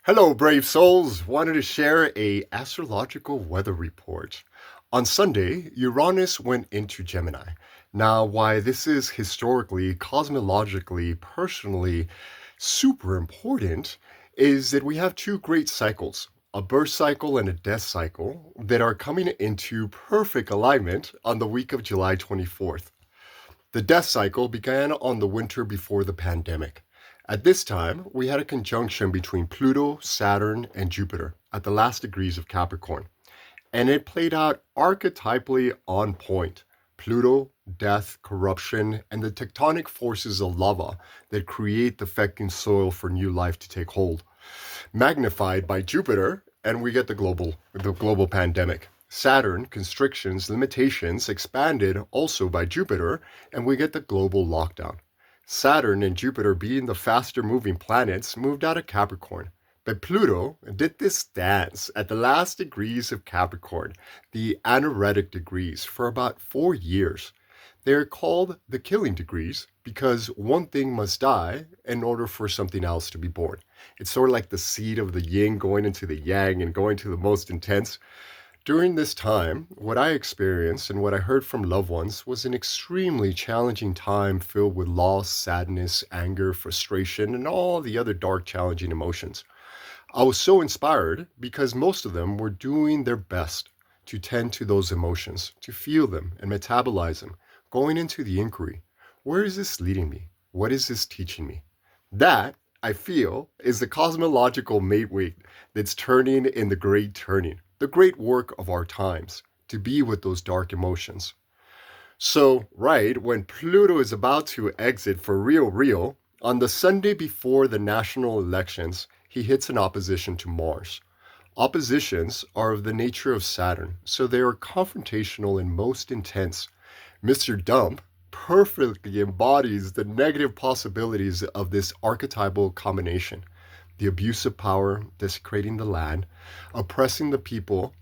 Hello, brave souls. Wanted to share a astrological weather report. On Sunday, Uranus went into Gemini. Now, why this is historically, cosmologically, personally super important is that we have two great cycles, a birth cycle and a death cycle, that are coming into perfect alignment on the week of July 24th. The death cycle began on the winter before the pandemic. At this time, we had a conjunction between Pluto, Saturn, and Jupiter at the last degrees of Capricorn, and it played out archetypally on point. Pluto, death, corruption, and the tectonic forces of lava that create the fecund soil for new life to take hold. Magnified by Jupiter, and we get the global pandemic. Saturn, constrictions, limitations, expanded also by Jupiter, and we get the global lockdown. Saturn and Jupiter, being the faster moving planets, moved out of Capricorn. But Pluto did this dance at the last degrees of Capricorn, the anaretic degrees, for about 4 years. They are called the killing degrees because one thing must die in order for something else to be born. It's sort of like the seed of the yin going into the yang and going to the most intense. During this time, what I experienced and what I heard from loved ones was an extremely challenging time filled with loss, sadness, anger, frustration, and all the other dark, challenging emotions. I was so inspired because most of them were doing their best to tend to those emotions, to feel them and metabolize them, going into the inquiry. Where is this leading me? What is this teaching me? That, I feel, is the cosmological mate weight that's turning in the great turning, the great work of our times, to be with those dark emotions. So, right when Pluto is about to exit for real, on the Sunday before the national elections, he hits an opposition to Mars. Oppositions are of the nature of Saturn, so they are confrontational and most intense. Mr. Dump perfectly embodies the negative possibilities of this archetypal combination: the abuse of power, desecrating the land, oppressing the people,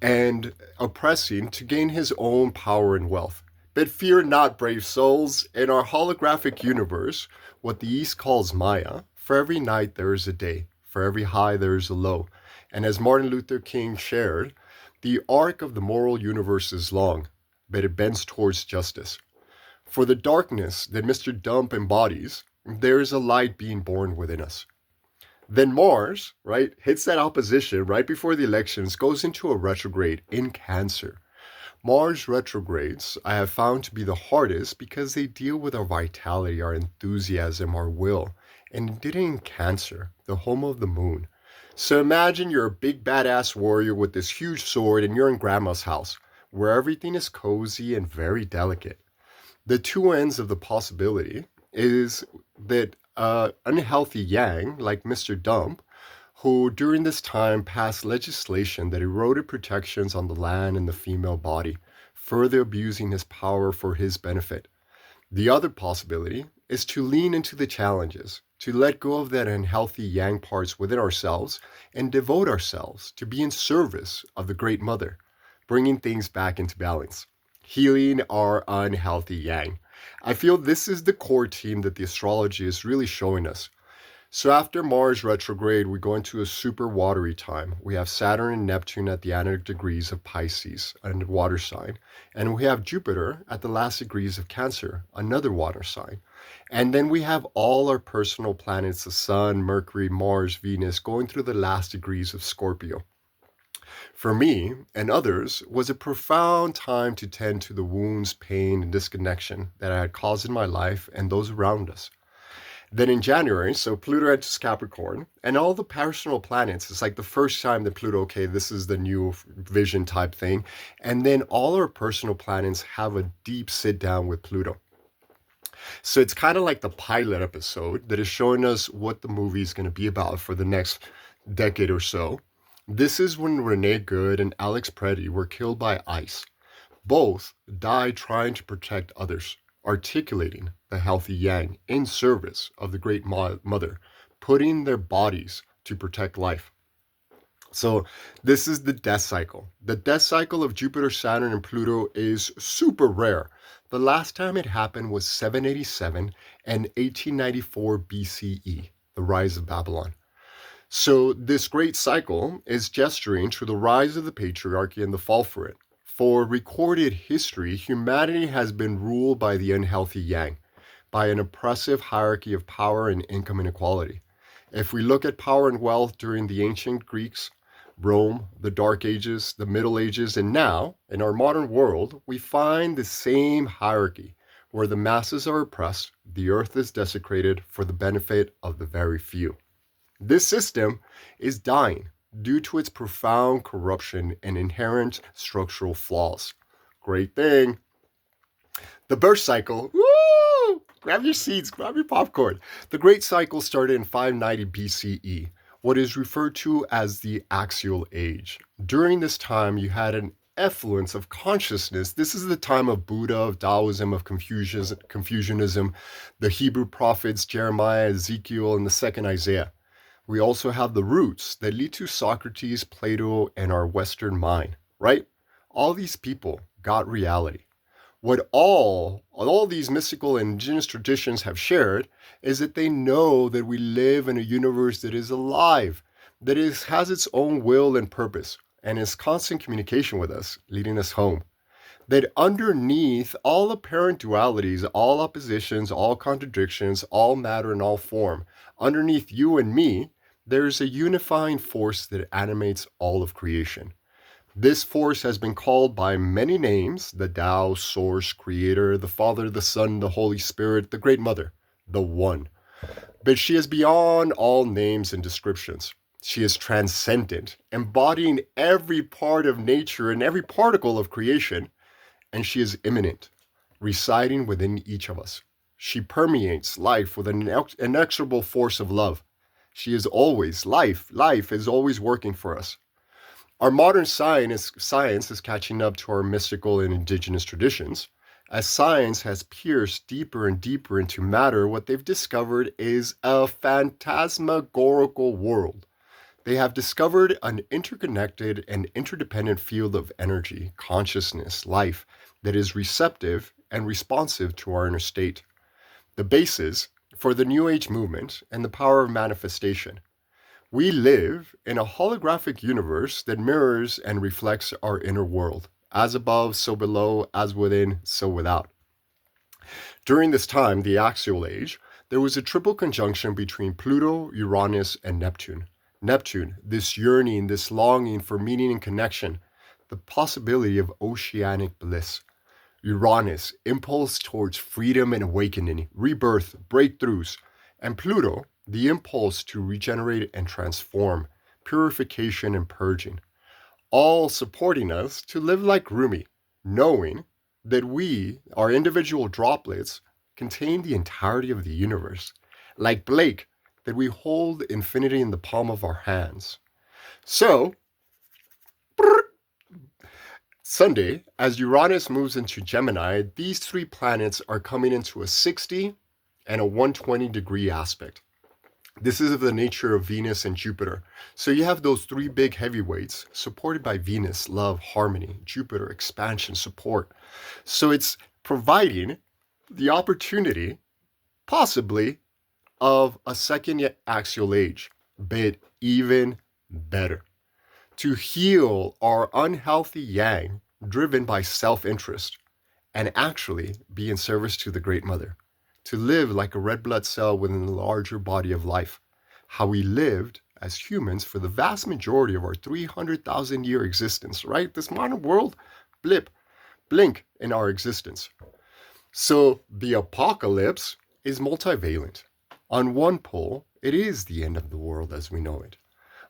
and oppressing to gain his own power and wealth. But fear not, brave souls. In our holographic universe, what the East calls Maya, for every night there is a day, for every high there is a low. And as Martin Luther King shared, the arc of the moral universe is long, but it bends towards justice. For the darkness that Mr. Dump embodies, there is a light being born within us. Then Mars, right, hits that opposition right before the elections, goes into a retrograde in Cancer. Mars retrogrades I have found to be the hardest because they deal with our vitality, our enthusiasm, our will, and did it in Cancer, the home of the moon. So imagine you're a big badass warrior with this huge sword and you're in grandma's house, where everything is cozy and very delicate. The two ends of the possibility is that unhealthy Yang, like Mr. Dump, who during this time passed legislation that eroded protections on the land and the female body, further abusing his power for his benefit. The other possibility is to lean into the challenges, to let go of that unhealthy Yang parts within ourselves and devote ourselves to be in service of the Great Mother, bringing things back into balance, healing our unhealthy Yang. I feel this is the core team that the astrology is really showing us. So after Mars retrograde, we go into a super watery time. We have Saturn and Neptune at the anaretic degrees of Pisces, a water sign. And we have Jupiter at the last degrees of Cancer, another water sign. And then we have all our personal planets, the Sun, Mercury, Mars, Venus, going through the last degrees of Scorpio. For me and others was a profound time to tend to the wounds, pain, and disconnection that I had caused in my life and those around us. Then in January, so Pluto enters Capricorn, and all the personal planets, it's like the first time that Pluto, okay, this is the new vision type thing. And then all our personal planets have a deep sit down with Pluto. So it's kind of like the pilot episode that is showing us what the movie is going to be about for the next decade or so. This is when Renee Good and Alex Preddy were killed by ICE. Both died trying to protect others, articulating the healthy Yang in service of the Great Mother, putting their bodies to protect life. So this is the death cycle. The death cycle of Jupiter, Saturn, and Pluto is super rare. The last time it happened was 787 and 1894 BCE, the rise of Babylon. So, this great cycle is gesturing to the rise of the patriarchy and the fall for it. For recorded history, humanity has been ruled by the unhealthy yang, by an oppressive hierarchy of power and income inequality. If we look at power and wealth during the ancient Greeks, Rome, the Dark Ages, the Middle Ages, and now, in our modern world, we find the same hierarchy where the masses are oppressed, the earth is desecrated for the benefit of the very few. This system is dying due to its profound corruption and inherent structural flaws. Great thing. The birth cycle. Woo! Grab your seats, grab your popcorn. The great cycle started in 590 BCE, what is referred to as the Axial Age. During this time, you had an effluence of consciousness. This is the time of Buddha, of Taoism, of Confucianism, the Hebrew prophets, Jeremiah, Ezekiel, and the second Isaiah. We also have the roots that lead to Socrates, Plato, and our Western mind, right? All these people got reality. What all these mystical and indigenous traditions have shared is that they know that we live in a universe that is alive, that has its own will and purpose, and is constant communication with us, leading us home. That underneath all apparent dualities, all oppositions, all contradictions, all matter and all form, underneath you and me, there is a unifying force that animates all of creation. This force has been called by many names: the Tao, Source, Creator, the Father, the Son, the Holy Spirit, the Great Mother, the One. But she is beyond all names and descriptions. She is transcendent, embodying every part of nature and every particle of creation, and she is immanent, residing within each of us. She permeates life with an inexorable force of love. She is always life. Life is always working for us. Our modern science is catching up to our mystical and indigenous traditions. As science has pierced deeper and deeper into matter, what they've discovered is a phantasmagorical world. They have discovered an interconnected and interdependent field of energy, consciousness, life that is receptive and responsive to our inner state. The basis for the New Age movement and the power of manifestation. We live in a holographic universe that mirrors and reflects our inner world. As above, so below, as within, so without. During this time, the Axial Age, there was a triple conjunction between Pluto, Uranus, and Neptune. Neptune, this yearning, this longing for meaning and connection, the possibility of oceanic bliss. Uranus, impulse towards freedom and awakening, rebirth, breakthroughs. And Pluto, the impulse to regenerate and transform, purification and purging, all supporting us to live like Rumi, knowing that we, our individual droplets, contain the entirety of the universe, like Blake, that we hold infinity in the palm of our hands. So, Sunday, as Uranus moves into Gemini, these three planets are coming into a 60 and a 120-degree aspect. This is of the nature of Venus and Jupiter. So you have those three big heavyweights supported by Venus, love, harmony, Jupiter, expansion, support. So it's providing the opportunity, possibly, of a second axial age, but even better. To heal our unhealthy yang driven by self-interest and actually be in service to the Great Mother. To live like a red blood cell within the larger body of life, how we lived as humans for the vast majority of our 300,000 year existence, right? This modern world, blink in our existence. So the apocalypse is multivalent. On one pole, it is the end of the world as we know it.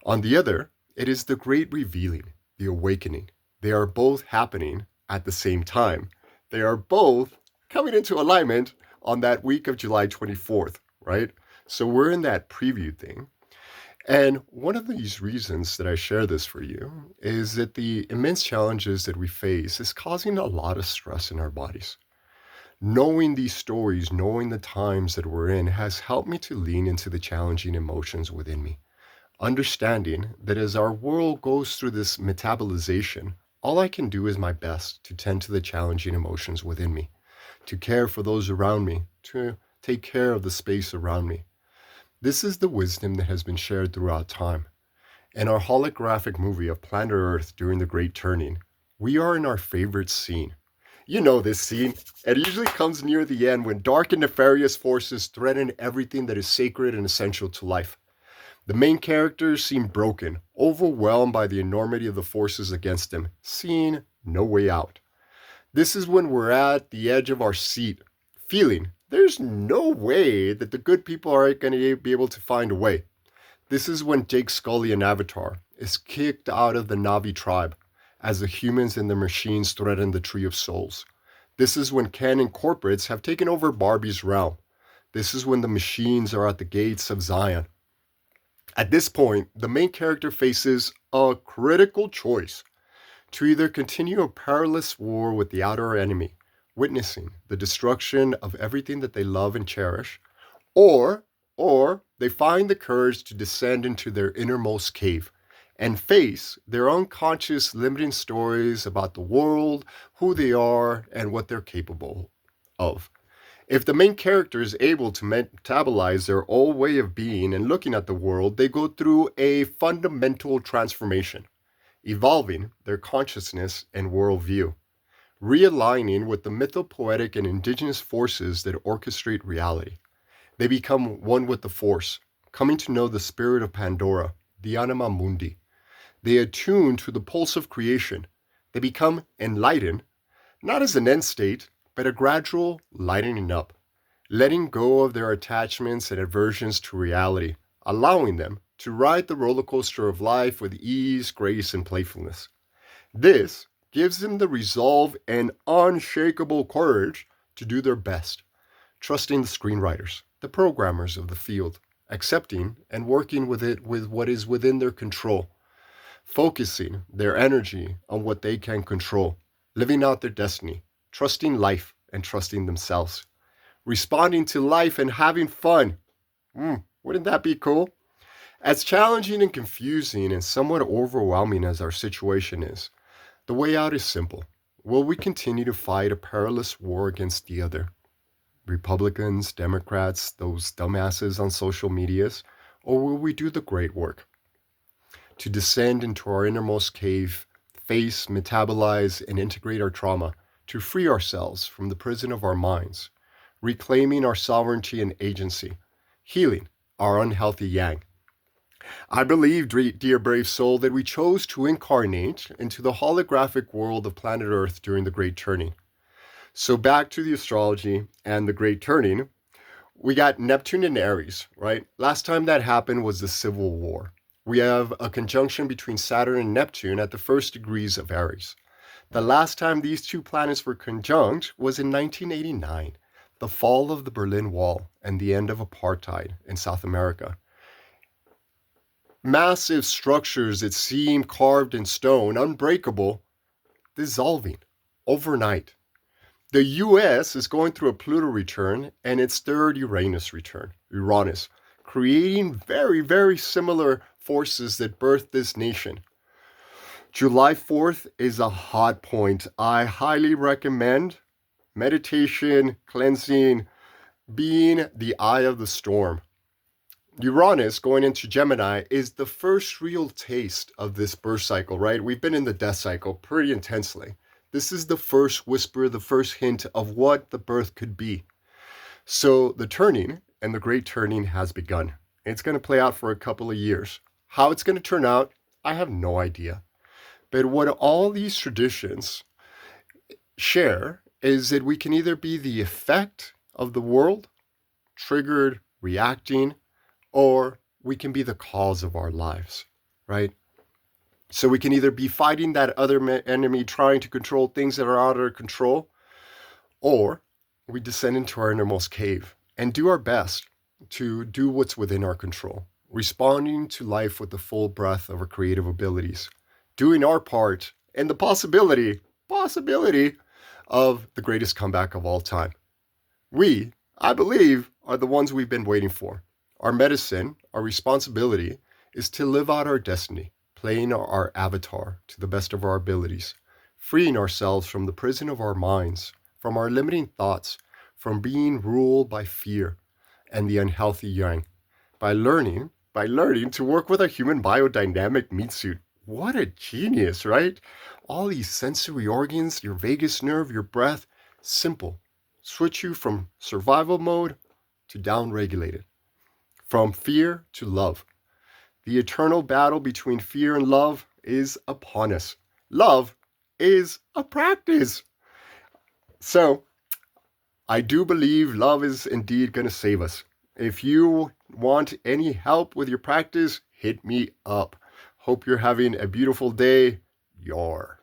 On the other, it is the great revealing, the awakening. They are both happening at the same time. They are both coming into alignment on that week of July 24th, right? So we're in that preview thing. And one of these reasons that I share this for you is that the immense challenges that we face is causing a lot of stress in our bodies. Knowing these stories, knowing the times that we're in has helped me to lean into the challenging emotions within me. Understanding that as our world goes through this metabolization, all I can do is my best to tend to the challenging emotions within me, to care for those around me, to take care of the space around me. This is the wisdom that has been shared throughout time. In our holographic movie of Planet Earth during the Great Turning, we are in our favorite scene. You know this scene. It usually comes near the end when dark and nefarious forces threaten everything that is sacred and essential to life. The main characters seem broken, overwhelmed by the enormity of the forces against them, seeing no way out. This is when we're at the edge of our seat, feeling there's no way that the good people are going to be able to find a way. This is when Jake Scully in Avatar is kicked out of the Na'vi tribe as the humans and the machines threaten the Tree of Souls. This is when Ken and corporates have taken over Barbie's realm. This is when the machines are at the gates of Zion. At this point, the main character faces a critical choice to either continue a perilous war with the outer enemy, witnessing the destruction of everything that they love and cherish, or they find the courage to descend into their innermost cave and face their unconscious limiting stories about the world, who they are, and what they're capable of. If the main character is able to metabolize their old way of being and looking at the world, they go through a fundamental transformation, evolving their consciousness and worldview, realigning with the mythopoetic and indigenous forces that orchestrate reality. They become one with the Force, coming to know the spirit of Pandora, the anima mundi. They attune to the pulse of creation. They become enlightened, not as an end state, but a gradual lightening up, letting go of their attachments and aversions to reality, allowing them to ride the roller coaster of life with ease, grace, and playfulness. This gives them the resolve and unshakable courage to do their best, trusting the screenwriters, the programmers of the field, accepting and working with it with what is within their control, focusing their energy on what they can control, living out their destiny, trusting life and trusting themselves, responding to life and having fun. Wouldn't that be cool? As challenging and confusing and somewhat overwhelming as our situation is, the way out is simple. Will we continue to fight a perilous war against the other? Republicans, Democrats, those dumbasses on social medias, or will we do the great work? To descend into our innermost cave, face, metabolize, and integrate our trauma, to free ourselves from the prison of our minds, reclaiming our sovereignty and agency, healing our unhealthy yang. I believe, dear brave soul, that we chose to incarnate into the holographic world of planet Earth during the Great Turning. So back to the astrology and the Great Turning, we got Neptune and Aries, right? Last time that happened was the Civil War. We have a conjunction between Saturn and Neptune at the first degrees of Aries. The last time these two planets were conjunct was in 1989, the fall of the Berlin Wall and the end of apartheid in South America. Massive structures that seem carved in stone, unbreakable, dissolving overnight. The US is going through a Pluto return and its third Uranus return, Uranus, creating very, very similar forces that birthed this nation. July 4th is a hot point. I highly recommend meditation, cleansing, being the eye of the storm. Uranus going into Gemini is the first real taste of this birth cycle, right? We've been in the death cycle pretty intensely. This is the first whisper, the first hint of what the birth could be. So the turning and the great turning has begun. It's going to play out for a couple of years. How it's going to turn out, I have no idea. But what all these traditions share is that we can either be the effect of the world, triggered, reacting, or we can be the cause of our lives, right? So we can either be fighting that other enemy, trying to control things that are out of our control, or we descend into our innermost cave and do our best to do what's within our control, responding to life with the full breadth of our creative abilities, doing our part in the possibility of the greatest comeback of all time. We, I believe, are the ones we've been waiting for. Our medicine, our responsibility, is to live out our destiny, playing our avatar to the best of our abilities, freeing ourselves from the prison of our minds, from our limiting thoughts, from being ruled by fear and the unhealthy yang, by learning to work with a human biodynamic meat suit. What a genius, right? All these sensory organs, your vagus nerve, your breath, simple. Switch you from survival mode to down-regulated. From fear to love. The eternal battle between fear and love is upon us. Love is a practice. So, I do believe love is indeed going to save us. If you want any help with your practice, hit me up. Hope you're having a beautiful day. Yar.